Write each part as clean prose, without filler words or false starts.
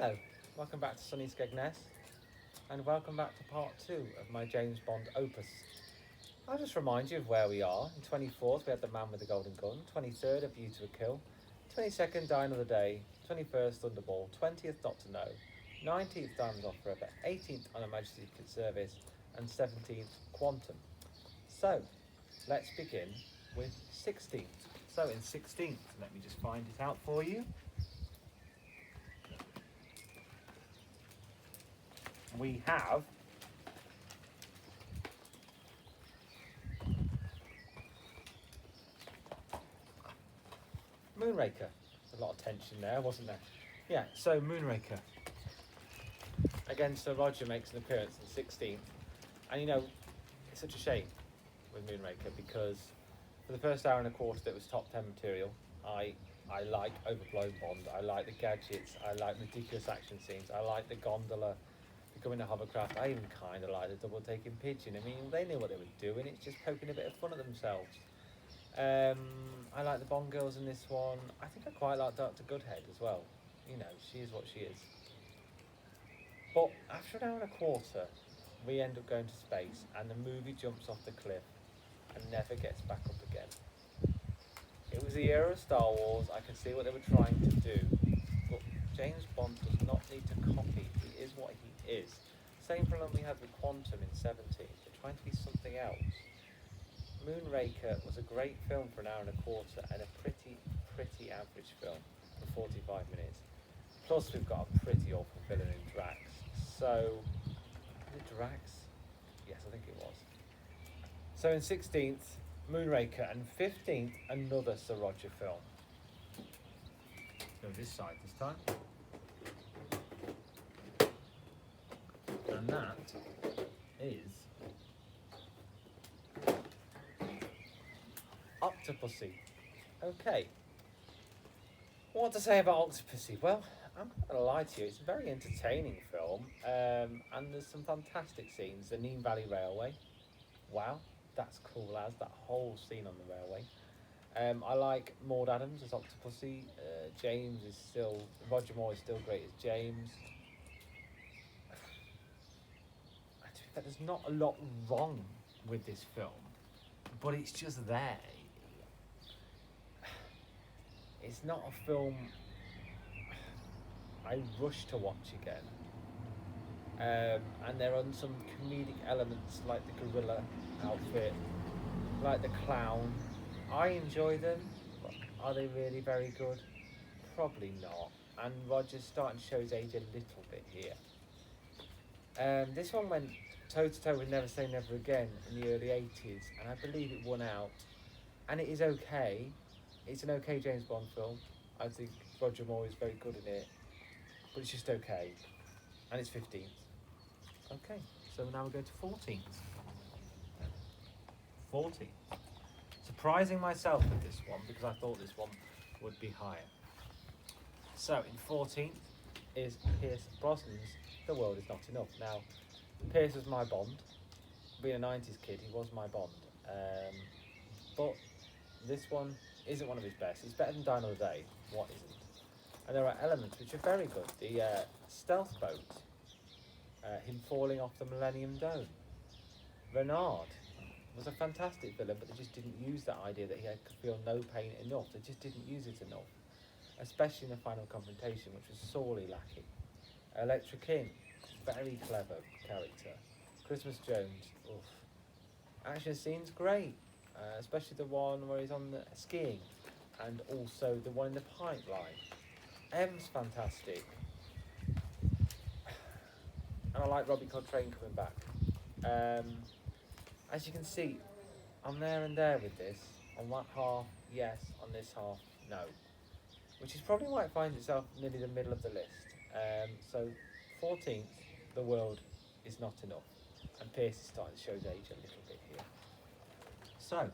Hello, welcome back to Sunny Skegness, and welcome back to part 2 of my James Bond opus. I'll just remind you of where we are. In 24th, we had The Man with the Golden Gun, 23rd, A View to a Kill, 22nd, Die Another Day, 21st, Thunderball, 20th, Doctor No, 19th, Diamonds Are Forever, 18th, On Her Majesty's Secret Service, and 17th, Quantum. So, let's begin with 16th. So, in 16th, let me just find it out for you. We have Moonraker. A lot of tension there, wasn't there? Yeah, so Moonraker. Again, Sir Roger makes an appearance in 16th. And you know, it's such a shame with Moonraker because for the first hour and a quarter that was top 10 material, I like overblown Bond, I like the gadgets, I like ridiculous action scenes, I like the gondola becoming a hovercraft. I even kind of like the double taking pigeon. I mean, they knew what they were doing. It's just poking a bit of fun at themselves. I like the Bond girls in this one. I think I quite like Dr. Goodhead as well. You know, she is what she is. But after an hour and a quarter, we end up going to space, and the movie jumps off the cliff and never gets back up again. It was the era of Star Wars. I can see what they were trying to do, but James Bond does not need to copy. He is what he is. Same problem we had with Quantum in 17. They're trying to be something else. Moonraker was a great film for an hour and a quarter and a pretty average film for 45 minutes. Plus we've got a pretty awful villain in Drax. So, is it Drax? Yes, I think it was. So in 16th, Moonraker, and 15th, another Sir Roger film. Go this side this time. And that is Octopussy. Okay. What to say about Octopussy? Well, I'm not going to lie to you, it's a very entertaining film, and there's some fantastic scenes. The Neem Valley Railway. Wow, that's cool as, that whole scene on the railway. I like Maud Adams as Octopussy. James is still, Roger Moore is still great as James. To be fair, there's not a lot wrong with this film, but it's just there. It's not a film I rush to watch again. And there are some comedic elements like the gorilla outfit, like the clown. I enjoy them, but are they really very good? Probably not. And Roger's starting to show his age a little bit here. This one went toe to toe with Never Say Never Again in the early 80s, and I believe it won out. And it is okay. It's an okay James Bond film. I think Roger Moore is very good in it, but it's just okay. And it's 15th. Okay, so now we go to 14th. 14th. Surprising myself with this one because I thought this one would be higher. So in 14th is Pierce Brosnan's The World Is Not Enough. Now, Pierce was my Bond. Being a 90s kid, he was my Bond. But this one isn't one of his best. It's better than Die Another Day. What isn't? And there are elements which are very good. The stealth boat, him falling off the Millennium Dome. Renard was a fantastic villain, but they just didn't use that idea that he could feel no pain enough. They just didn't use it enough, especially in the final confrontation, which was sorely lacking. Electra King, very clever character. Christmas Jones, oof. Action scenes, great. Especially the one where he's on the skiing, and also the one in the pipeline. M's fantastic. And I like Robbie Coltrane coming back. As you can see, I'm there and there with this. On that half, yes. On this half, no. Which is probably why it finds itself nearly the middle of the list. So, 14th, The World Is Not Enough. And Pierce is starting to show his age a little bit here. So,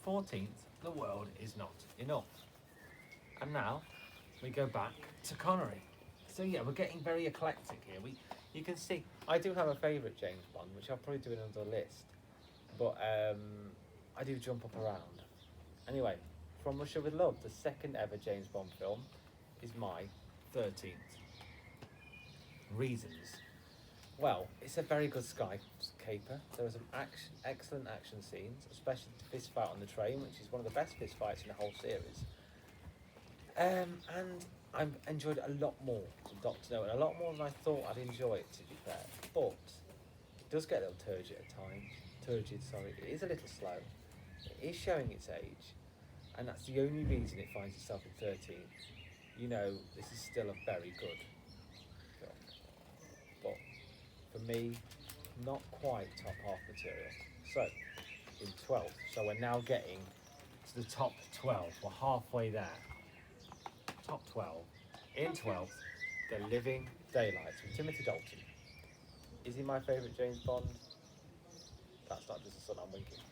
14th, The World Is Not Enough. And now, we go back to Connery. So yeah, we're getting very eclectic here. You can see, I do have a favourite James Bond, which I'll probably do in another list. But I do jump up around. Anyway, From Russia with Love, the second ever James Bond film, is my 13th. Reasons. Well, it's a very good sky caper. There are some excellent action scenes, especially the fist fight on the train, which is one of the best fist fights in the whole series. And I've enjoyed it a lot more than Doctor No, and a lot more than I thought I'd enjoy it, to be fair. But it does get a little turgid at times. It is a little slow. It is showing its age, and that's the only reason it finds itself in 13th. You know, this is still a very good film. But for me, not quite top half material. So, in 12th, so we're now getting to the top 12. We're halfway there. Top 12. In 12th, The Living Daylights with Timothy Dalton. Is he my favourite James Bond? That's not just a sun I'm winking.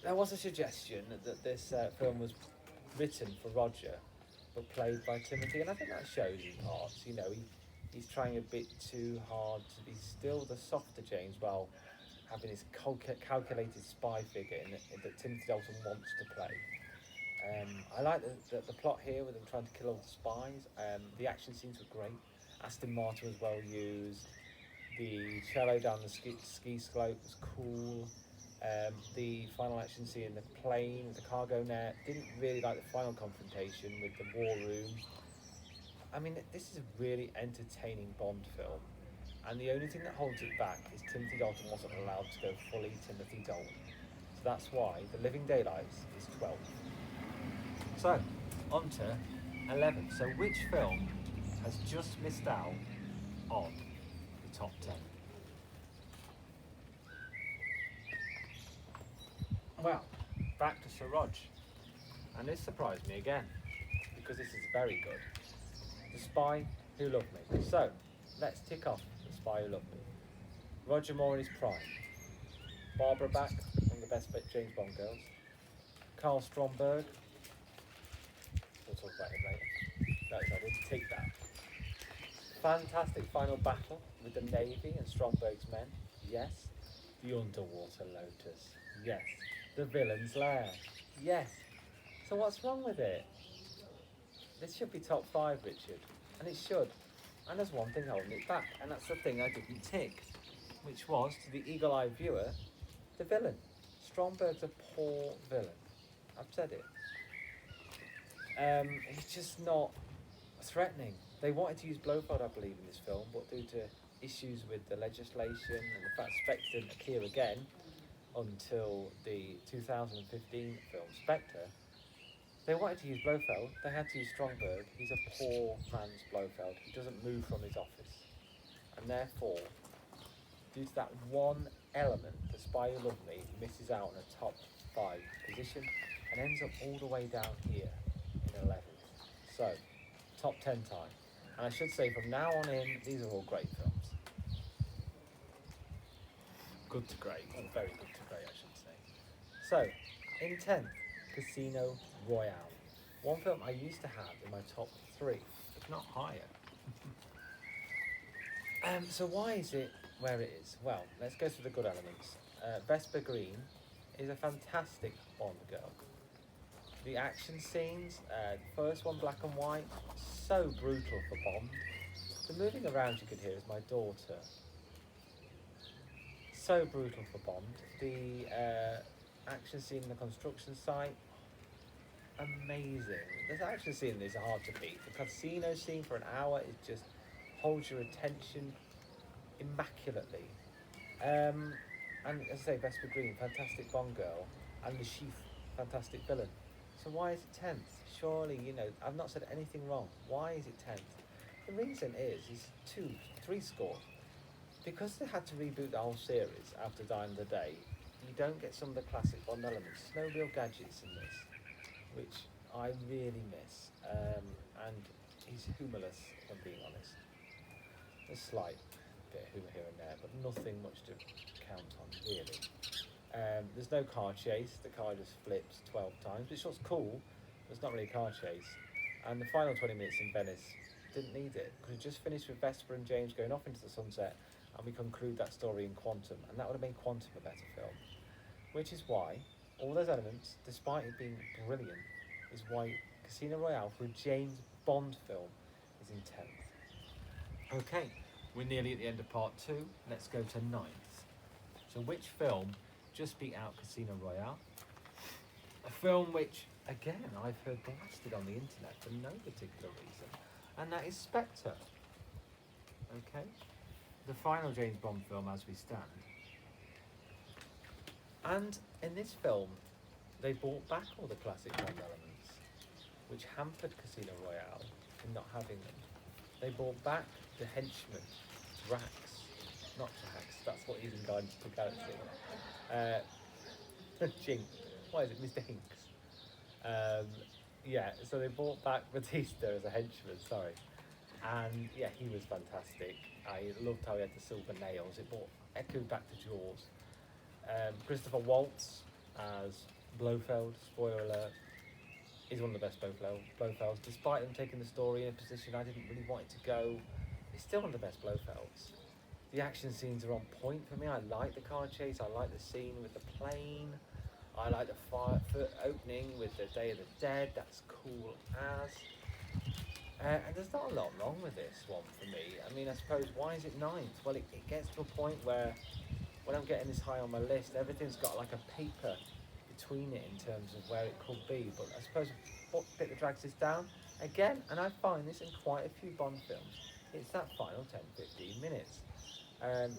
There was a suggestion that this film was written for Roger, but played by Timothy, and I think that shows in parts. You know, he's trying a bit too hard to be still the softer James while having this calculated spy figure that Timothy Dalton wants to play. I like the plot here with them trying to kill all the spies. The action scenes were great. Aston Martin was well used. The cello down the ski slope was cool. The final action scene in the plane, the cargo net. Didn't really like the final confrontation with the war room. I mean, this is a really entertaining Bond film, and the only thing that holds it back is Timothy Dalton wasn't allowed to go fully Timothy Dalton. So that's why The Living Daylights is 12. So, on to 11. So which film has just missed out on the top 10? Well, back to Sir Rog. And this surprised me again, because this is very good. The Spy Who Loved Me. So, let's tick off The Spy Who Loved Me. Roger Moore in his prime. Barbara Bach, one of the best James Bond girls. Carl Stromberg. We'll talk about him later. No, I didn't take that. Fantastic final battle with the Navy and Stromberg's men. Yes. The Underwater Lotus. Yes. The Villain's Lair. Yes. So what's wrong with it? This should be top 5, Richard. And it should. And there's one thing holding it back, and that's the thing I didn't tick, which was, to the eagle-eyed viewer, the villain. Stromberg's a poor villain. I've said it. He's just not threatening. They wanted to use Blofeld, I believe, in this film, but due to issues with the legislation and the fact Spectre didn't appear again until the 2015 film Spectre, they wanted to use Blofeld. They had to use Stromberg. He's a poor man's Blofeld. He doesn't move from his office. And therefore, due to that one element, The Spy Who Loved Me misses out on a top 5 position and ends up all the way down here in 11th. So, top 10 time. And I should say from now on in, these are all great films. Good to great, or very good to great, I should say. So, in 10th, Casino Royale. One film I used to have in my top 3, if not higher. So why is it where it is? Well, let's go through the good elements. Vesper Green is a fantastic Bond girl. The action scenes, the first one black and white, so brutal for Bond. The moving around you could hear is my daughter. So brutal for Bond. The action scene in the construction site, amazing. This action scene is hard to beat. The casino scene for an hour is just holds your attention immaculately. And as I say, Vesper Green, fantastic Bond girl, and the Chief, fantastic villain. So why is it 10th? Surely, you know, I've not said anything wrong. Why is it 10th? The reason is 3 score. Because they had to reboot the whole series after Die Another Day, you don't get some of the classic Bond elements. There's no real gadgets in this, which I really miss. And he's humorless, if I'm being honest. A slight bit of humour here and there, but nothing much to count on, really. There's no car chase. The car just flips 12 times, which was cool. There's not really a car chase. And the final 20 minutes in Venice didn't need it, because we just finished with Vesper and James going off into the sunset, and we conclude that story in Quantum, and that would have made Quantum a better film. Which is why all those elements, despite it being brilliant, is why Casino Royale, for a James Bond film is in 10th. Okay, we're nearly at the end of part 2. Let's go to 9th. So which film just beat out Casino Royale? A film which, again, I've heard blasted on the internet for no particular reason, and that is Spectre. Okay, the final James Bond film as we stand. And in this film, they brought back all the classic Bond elements, which hampered Casino Royale in not having them. They brought back the henchman, Drax, not Drax, that's what he's in Guardians of the Galaxy. Jink, what is it, Mr. Hinks? Yeah, so they brought back Batista as a henchman, sorry. And yeah, he was fantastic. I loved how he had the silver nails. It brought Echo back to Jaws. Christopher Waltz as Blofeld, spoiler alert, is one of the best Blofelds. Despite them taking the story in a position I didn't really want it to go, it's still one of the best Blofelds. The action scenes are on point for me. I like the car chase, I like the scene with the plane, I like the fire opening with the Day of the Dead, that's cool as. And there's not a lot wrong with this one for me. I mean, I suppose, why is it 9th? Well, it gets to a point where, when I'm getting this high on my list, everything's got like a paper between it in terms of where it could be. But I suppose what bit that drags this down, again, and I find this in quite a few Bond films, it's that final 10-15 minutes.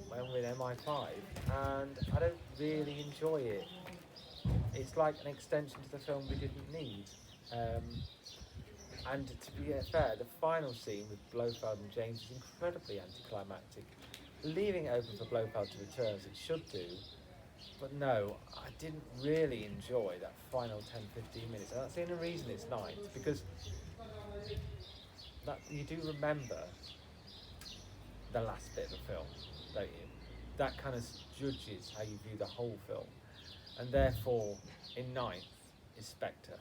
When we're in MI5, and I don't really enjoy it. It's like an extension to the film we didn't need. And to be fair, the final scene with Blofeld and James is incredibly anticlimactic, leaving it open for Blofeld to return as it should do. But no, I didn't really enjoy that final 10-15 minutes. And that's the only reason it's 9th, because that you do remember the last bit of the film, don't you? That kind of judges how you view the whole film. And therefore, in 9th is Spectre.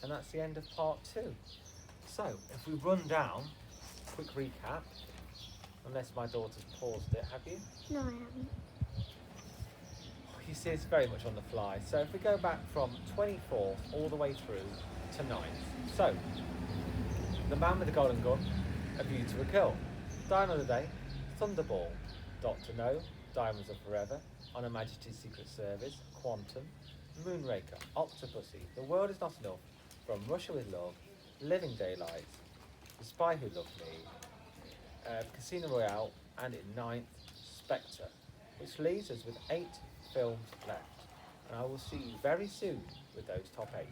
And that's the end of part 2. So, if we run down, quick recap, unless my daughter's paused it, have you? No, I haven't. You see, it's very much on the fly. So if we go back from 24th all the way through to 9th. So, The Man with the Golden Gun, A View to a Kill, Die Another Day, Thunderball, Doctor No, Diamonds Are Forever, On Her Majesty's Secret Service, Quantum, Moonraker, Octopussy, The World Is Not Enough, From Russia with Love, Living Daylights, The Spy Who Loved Me, Casino Royale, and in 9th, Spectre, which leaves us with 8 films left. And I will see you very soon with those top 8.